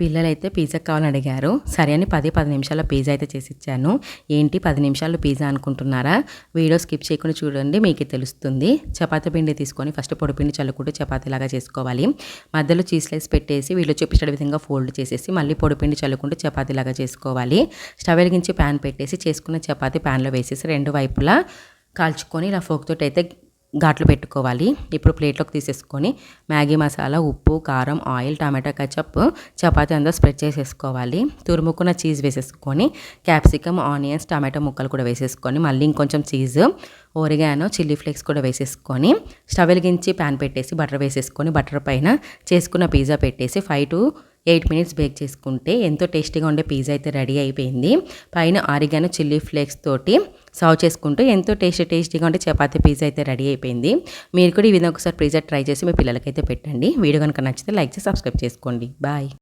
పిల్లలైతే పిజ్జా కావాలని అడిగారు. సరే అని 10 నిమిషాల్లో పిజ్జా అయితే చేసిచ్చాను. ఏంటి 10 నిమిషాల్లో పిజ్జా అనుకుంటున్నారా? వీడియో స్కిప్ చేయకుండా చూడండి, మీకే తెలుస్తుంది. చపాతీ పిండి తీసుకొని ఫస్ట్ పొడిపిండి చల్లుకుంటూ చపాతీలాగా చేసుకోవాలి. మధ్యలో చీజ్ స్లైస్ పెట్టేసి వీళ్ళు చూపించిన విధంగా ఫోల్డ్ చేసేసి మళ్ళీ పొడిపిండి చల్లుకుంటూ చపాతీలాగా చేసుకోవాలి. స్టవ్ వెలిగించి ప్యాన్ పెట్టేసి చేసుకున్న చపాతీ ప్యాన్లో వేసేసి రెండు వైపులా కాల్చుకొని ఇలా ఫోక్ తోటి అయితే ఘాట్లు పెట్టుకోవాలి. ఇప్పుడు ప్లేట్లోకి తీసేసుకొని మ్యాగీ మసాలా, ఉప్పు, కారం, ఆయిల్, టమాటా కచప్ చపాతీ అంతా స్ప్రెడ్ చేసేసుకోవాలి. తురుముకున్న చీజ్ వేసేసుకొని క్యాప్సికమ్, ఆనియన్స్, టమాటో ముక్కలు కూడా వేసేసుకొని మళ్ళీ ఇంకొంచెం చీజ్, ఓరిగానో, చిల్లీ ఫ్లేక్స్ కూడా వేసేసుకొని స్టవ్ వెలిగించి ప్యాన్ పెట్టేసి బటర్ వేసేసుకొని బటర్ పైన చేసుకున్న పిజ్జా పెట్టేసి 5 to 8 minutes బేక్ చేసుకుంటే ఎంతో టేస్టీగా ఉండే పిజ్జా అయితే రెడీ అయిపోయింది. పైన ఆరిగానో, చిల్లీ ఫ్లేక్స్ తోటి సర్వ్ చేసుకుంటూ ఎంతో టేస్టీగా ఉండే చపాతీ పిజ్జా అయితే రెడీ అయిపోయింది. మీరు కూడా ఈ విధంగా ఒకసారి పిజ్జా ట్రై చేసి మీ పిల్లలకైతే పెట్టండి. వీడియో కనుక నచ్చితే లైక్ చేసి సబ్స్క్రైబ్ చేసుకోండి. బాయ్.